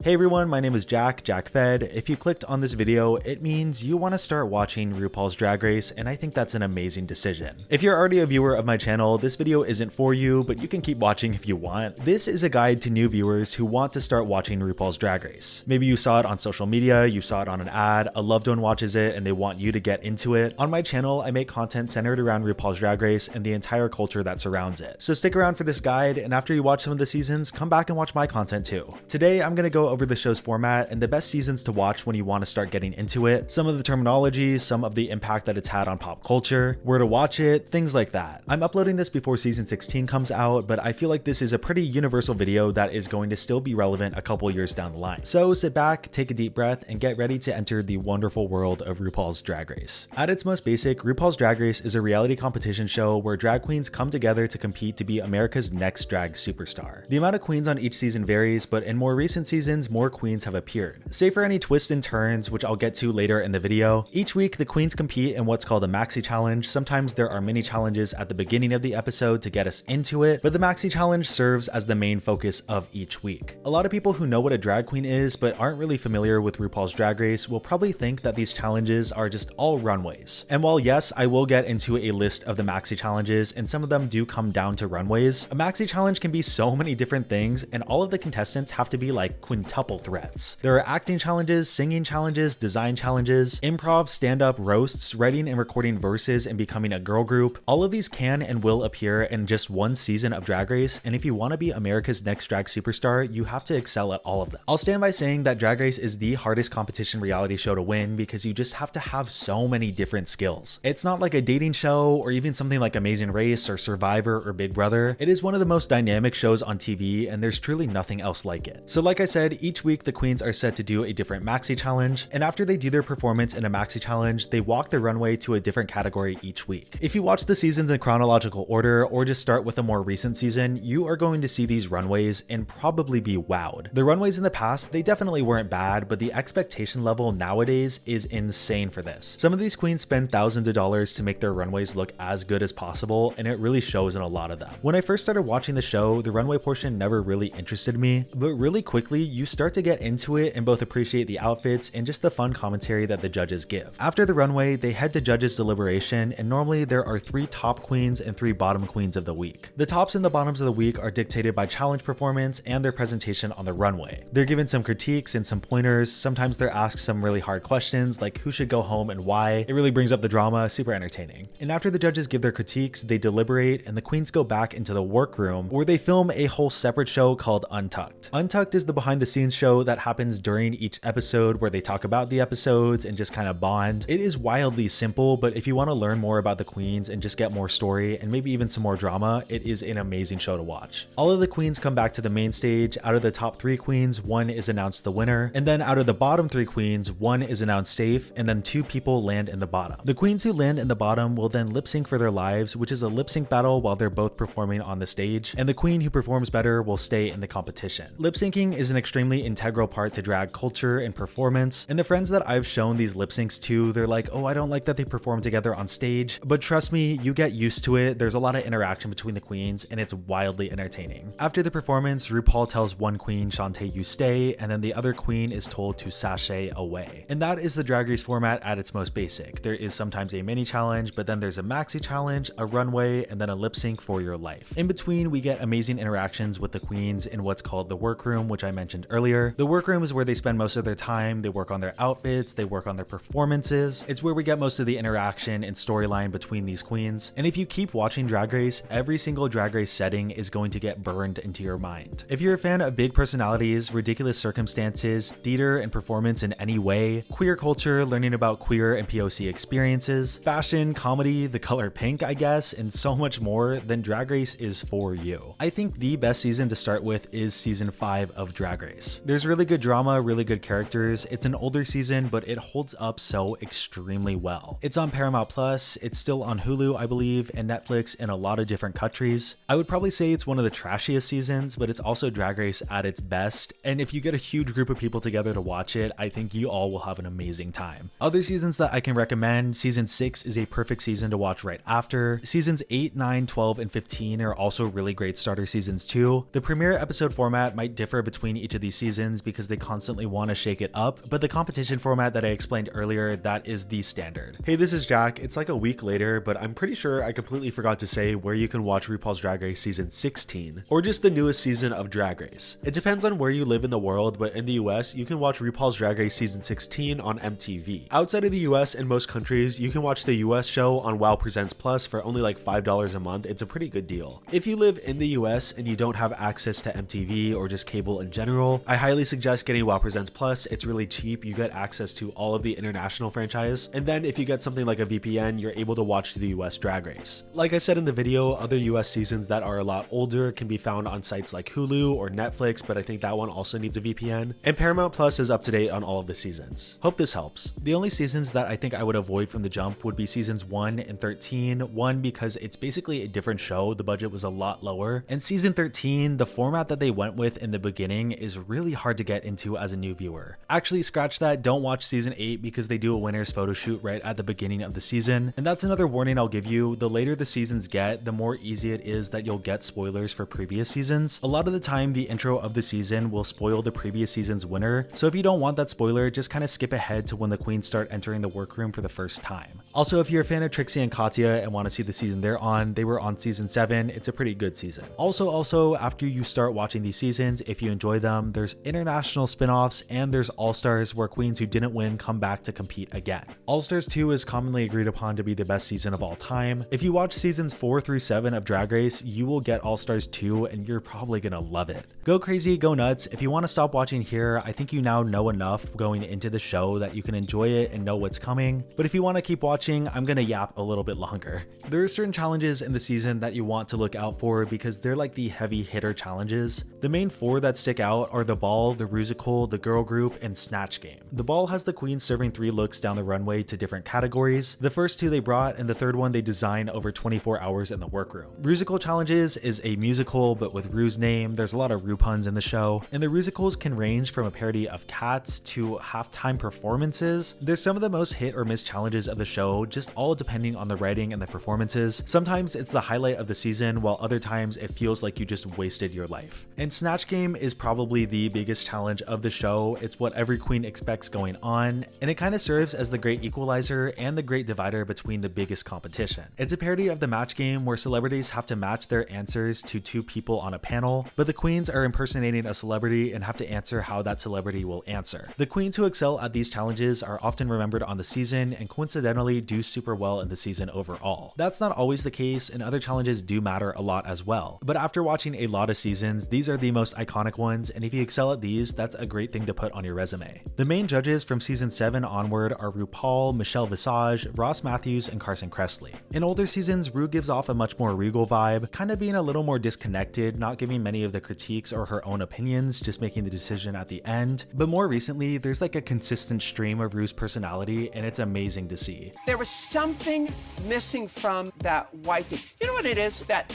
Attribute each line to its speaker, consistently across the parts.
Speaker 1: Hey everyone, my name is JackFed. If you clicked on this video, it means you want to start watching RuPaul's Drag Race, and I think that's an amazing decision. If you're already a viewer of my channel, this video isn't for you, but you can keep watching if you want. This is a guide to new viewers who want to start watching RuPaul's Drag Race. Maybe you saw it on social media, you saw it on an ad, a loved one watches it, and they want you to get into it. On my channel, I make content centered around RuPaul's Drag Race and the entire culture that surrounds it. So stick around for this guide, and after you watch some of the seasons, come back and watch my content too. Today, I'm gonna go over the show's format and the best seasons to watch when you want to start getting into it, some of the terminology, some of the impact that it's had on pop culture, where to watch it, things like that. I'm uploading this before season 16 comes out, but I feel like this is a pretty universal video that is going to still be relevant a couple years down the line. So sit back, take a deep breath, and get ready to enter the wonderful world of RuPaul's Drag Race. At its most basic, RuPaul's Drag Race is a reality competition show where drag queens come together to compete to be America's next drag superstar. The amount of queens on each season varies, but in more recent seasons, more queens have appeared. Save for any twists and turns, which I'll get to later in the video. Each week, the queens compete in what's called a maxi challenge. Sometimes there are mini challenges at the beginning of the episode to get us into it, but the maxi challenge serves as the main focus of each week. A lot of people who know what a drag queen is but aren't really familiar with RuPaul's Drag Race will probably think that these challenges are just all runways. And while yes, I will get into a list of the maxi challenges and some of them do come down to runways, a maxi challenge can be so many different things and all of the contestants have to be like quintuple threats. There are acting challenges, singing challenges, design challenges, improv, stand-up, roasts, writing and recording verses and becoming a girl group. All of these can and will appear in just one season of Drag Race, and if you want to be America's next drag superstar, you have to excel at all of them. I'll stand by saying that Drag Race is the hardest competition reality show to win because you just have to have so many different skills. It's not like a dating show or even something like Amazing Race or Survivor or Big Brother. It is one of the most dynamic shows on TV, and there's truly nothing else like it. So like I said, each week the queens are set to do a different maxi challenge, and after they do their performance in a maxi challenge, they walk the runway to a different category each week. If you watch the seasons in chronological order or just start with a more recent season, you are going to see these runways and probably be wowed. The runways in the past, they definitely weren't bad, but the expectation level nowadays is insane for this. Some of these queens spend thousands of dollars to make their runways look as good as possible, and it really shows in a lot of them. When I first started watching the show, the runway portion never really interested me, but really quickly you start to get into it and both appreciate the outfits and just the fun commentary that the judges give. After the runway, they head to judges' deliberation, and normally there are 3 top queens and 3 bottom queens of the week. The tops and the bottoms of the week are dictated by challenge performance and their presentation on the runway. They're given some critiques and some pointers. Sometimes they're asked some really hard questions like who should go home and why. It really brings up the drama, super entertaining. And after the judges give their critiques, they deliberate and the queens go back into the workroom where they film a whole separate show called Untucked. Untucked is the behind the scenes show that happens during each episode where they talk about the episodes and just kind of bond. It is wildly simple, but if you want to learn more about the queens and just get more story and maybe even some more drama, it is an amazing show to watch. All of the queens come back to the main stage. Out of the top 3 queens, 1 is announced the winner, and then out of the bottom 3 queens, 1 is announced safe, and then 2 people land in the bottom. The queens who land in the bottom will then lip sync for their lives, which is a lip sync battle while they're both performing on the stage, and the queen who performs better will stay in the competition. Lip syncing is an extremely integral part to drag culture and performance, and the friends that I've shown these lip syncs to, they're like, oh, I don't like that they perform together on stage, but trust me, you get used to it. There's a lot of interaction between the queens and it's wildly entertaining. After the performance, RuPaul tells one queen, Shantae, you stay, and then the other queen is told to sashay away. And that is the Drag Race format at its most basic. There is sometimes a mini challenge, but then there's a maxi challenge, a runway, and then a lip sync for your life. In between, we get amazing interactions with the queens in what's called the workroom, which I mentioned earlier. The workroom is where they spend most of their time. They work on their outfits, they work on their performances. It's where we get most of the interaction and storyline between these queens. And if you keep watching Drag Race, every single Drag Race setting is going to get burned into your mind. If you're a fan of big personalities, ridiculous circumstances, theater and performance in any way, queer culture, learning about queer and POC experiences, fashion, comedy, the color pink, I guess, and so much more, then Drag Race is for you. I think the best season to start with is season 5 of Drag Race. There's really good drama, really good characters. It's an older season, but it holds up so extremely well. It's on Paramount Plus, it's still on Hulu, I believe, and Netflix in a lot of different countries. I would probably say it's one of the trashiest seasons, but it's also Drag Race at its best. And if you get a huge group of people together to watch it, I think you all will have an amazing time. Other seasons that I can recommend, season 6 is a perfect season to watch right after. Seasons 8, 9, 12, and 15 are also really great starter seasons too. The premiere episode format might differ between each of these these seasons because they constantly want to shake it up, but the competition format that I explained earlier, that is the standard. Hey, this is Jack. It's like a week later, but I'm pretty sure I completely forgot to say where you can watch RuPaul's Drag Race season 16, or just the newest season of Drag Race. It depends on where you live in the world, but in the US, you can watch RuPaul's Drag Race season 16 on MTV. Outside of the US and most countries, you can watch the US show on WoW Presents Plus for only like $5 a month. It's a pretty good deal. If you live in the US and you don't have access to MTV or just cable in general, I highly suggest getting WoW Presents Plus. It's really cheap. You get access to all of the international franchise. And then if you get something like a VPN, you're able to watch the US Drag Race. Like I said in the video, other US seasons that are a lot older can be found on sites like Hulu or Netflix, but I think that one also needs a VPN. And Paramount Plus is up to date on all of the seasons. Hope this helps. The only seasons that I think I would avoid from the jump would be seasons 1 and 13. 1 because it's basically a different show, the budget was a lot lower. And season 13, the format that they went with in the beginning is really hard to get into as a new viewer. Actually, scratch that, don't watch season 8 because they do a winner's photo shoot right at the beginning of the season. And that's another warning I'll give you, the later the seasons get, the more easy it is that you'll get spoilers for previous seasons. A lot of the time, the intro of the season will spoil the previous season's winner, so if you don't want that spoiler, just kind of skip ahead to when the queens start entering the workroom for the first time. Also, if you're a fan of Trixie and Katya and want to see the season they're on, they were on season 7. It's a pretty good season. Also, after you start watching these seasons, if you enjoy them, there's international spin-offs and there's All-Stars where queens who didn't win come back to compete again. All-Stars 2 is commonly agreed upon to be the best season of all time. If you watch seasons 4 through 7 of Drag Race, you will get All-Stars 2 and you're probably gonna love it. Go crazy, go nuts. If you want to stop watching here, I think you now know enough going into the show that you can enjoy it and know what's coming. But if you want to keep watching, I'm gonna yap a little bit longer. There are certain challenges in the season that you want to look out for because they're like the heavy hitter challenges. The main 4 that stick out are the ball, the rusical, the girl group, and snatch game. The ball has the queens serving 3 looks down the runway to different categories. The first 2 they brought, and the third one they designed over 24 hours in the workroom. Rusical challenges is a musical but with Ru's name. There's a lot of Ru puns in the show, and the rusicals can range from a parody of Cats to halftime performances. There's some of the most hit or miss challenges of the show, just all depending on the writing and the performances. Sometimes it's the highlight of the season, while other times it feels like you just wasted your life. And Snatch Game is probably the biggest challenge of the show. It's what every queen expects going on, and it kind of serves as the great equalizer and the great divider between the biggest competition. It's a parody of the match game where celebrities have to match their answers to 2 people on a panel, but the queens are impersonating a celebrity and have to answer how that celebrity will answer. The queens who excel at these challenges are often remembered on the season and coincidentally do super well in the season overall. That's not always the case, and other challenges do matter a lot as well. But after watching a lot of seasons, these are the most iconic ones, and if you excel at these, that's a great thing to put on your resume. The main judges from season 7 onward are RuPaul, Michelle Visage, Ross Matthews, and Carson Kressley. In older seasons, Ru gives off a much more regal vibe, kind of being a little more disconnected, not giving many of the critiques or her own opinions, just making the decision at the end. But more recently, there's like a consistent stream of Ru's personality, and it's amazing to see.
Speaker 2: There was something missing from that white thing. You know what it is? That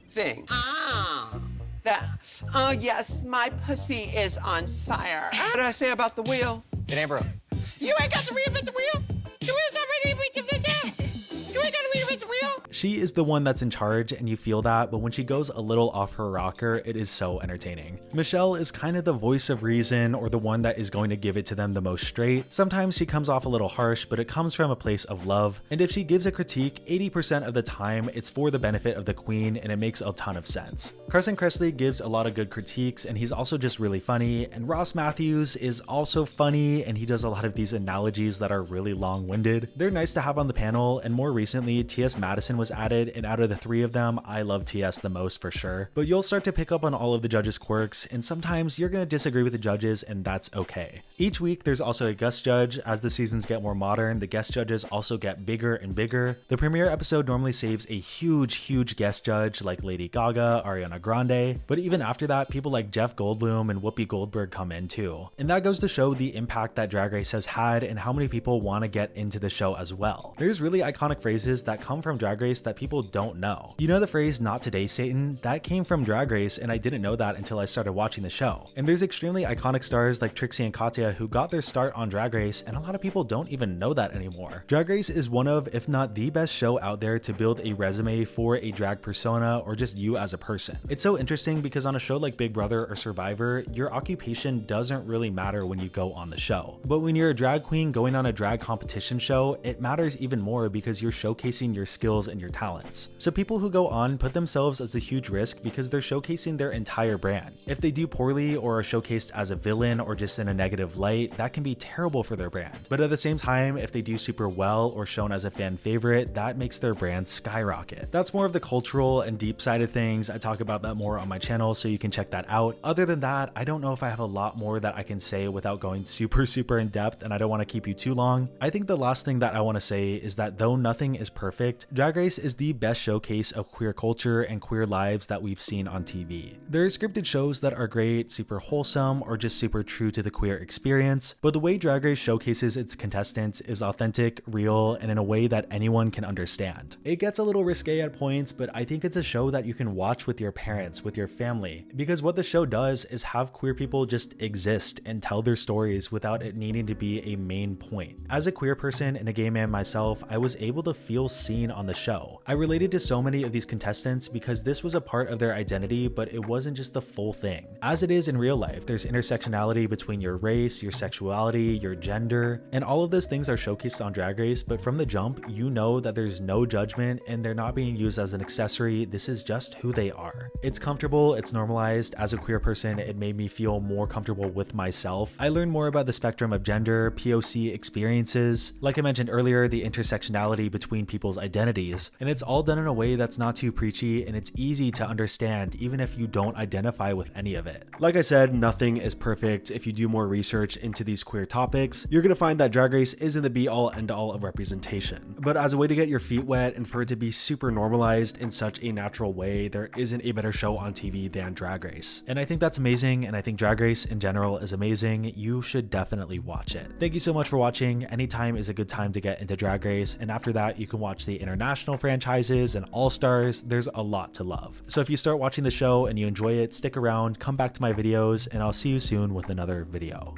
Speaker 2: thing. That, oh yes, my pussy is on fire. What did I say about the wheel?
Speaker 3: It ain't broke.
Speaker 2: You ain't got to reinvent the wheel? The wheel's already reinvented. You ain't got to reinvent the wheel?
Speaker 1: She is the one that's in charge, and you feel that, but when she goes a little off her rocker, it is so entertaining. Michelle is kind of the voice of reason, or the one that is going to give it to them the most straight. Sometimes she comes off a little harsh, but it comes from a place of love, and if she gives a critique, 80% of the time, it's for the benefit of the queen, and it makes a ton of sense. Carson Kressley gives a lot of good critiques, and he's also just really funny, and Ross Matthews is also funny, and he does a lot of these analogies that are really long-winded. They're nice to have on the panel, and more recently, T.S. Madison was added, and out of the 3 of them, I love TS the most for sure. But you'll start to pick up on all of the judges' quirks, and sometimes you're going to disagree with the judges, and that's okay. Each week, there's also a guest judge. As the seasons get more modern, the guest judges also get bigger and bigger. The premiere episode normally saves a huge guest judge like Lady Gaga, Ariana Grande, but even after that, people like Jeff Goldblum and Whoopi Goldberg come in too. And that goes to show the impact that Drag Race has had and how many people want to get into the show as well. There's really iconic phrases that come from Drag Race Race that people don't know. You know the phrase "not today, Satan"? That came from Drag Race, and I didn't know that until I started watching the show. And there's extremely iconic stars like Trixie and Katya who got their start on Drag Race, and a lot of people don't even know that anymore. Drag Race is one of, if not the best show out there to build a resume for a drag persona or just you as a person. It's so interesting because on a show like Big Brother or Survivor, your occupation doesn't really matter when you go on the show. But when you're a drag queen going on a drag competition show, it matters even more because you're showcasing your skills and your talents. So people who go on put themselves as a huge risk because they're showcasing their entire brand. If they do poorly or are showcased as a villain or just in a negative light, that can be terrible for their brand. But at the same time, if they do super well or shown as a fan favorite, that makes their brand skyrocket. That's more of the cultural and deep side of things. I talk about that more on my channel, so you can check that out. Other than that, I don't know if I have a lot more that I can say without going super in depth, and I don't want to keep you too long. I think the last thing that I want to say is that though nothing is perfect, Drag Race is the best showcase of queer culture and queer lives that we've seen on TV. There are scripted shows that are great, super wholesome, or just super true to the queer experience, but the way Drag Race showcases its contestants is authentic, real, and in a way that anyone can understand. It gets a little risque at points, but I think it's a show that you can watch with your parents, with your family, because what the show does is have queer people just exist and tell their stories without it needing to be a main point. As a queer person and a gay man myself, I was able to feel seen on the show. I related to so many of these contestants because this was a part of their identity, but it wasn't just the full thing. As it is in real life, there's intersectionality between your race, your sexuality, your gender, and all of those things are showcased on Drag Race, but from the jump, you know that there's no judgment and they're not being used as an accessory. This is just who they are. It's comfortable, it's normalized. As a queer person, it made me feel more comfortable with myself. I learned more about the spectrum of gender, POC experiences, like I mentioned earlier, the intersectionality between people's identities, and it's all done in a way that's not too preachy and it's easy to understand even if you don't identify with any of it. Like I said, nothing is perfect. If you do more research into these queer topics, you're gonna find that Drag Race isn't the be-all end-all of representation. But as a way to get your feet wet and for it to be super normalized in such a natural way, there isn't a better show on TV than Drag Race. And I think that's amazing, and I think Drag Race in general is amazing. You should definitely watch it. Thank you so much for watching. Anytime is a good time to get into Drag Race, and after that, you can watch the international franchises and All-Stars. There's a lot to love. So if you start watching the show and you enjoy it, stick around, come back to my videos, and I'll see you soon with another video.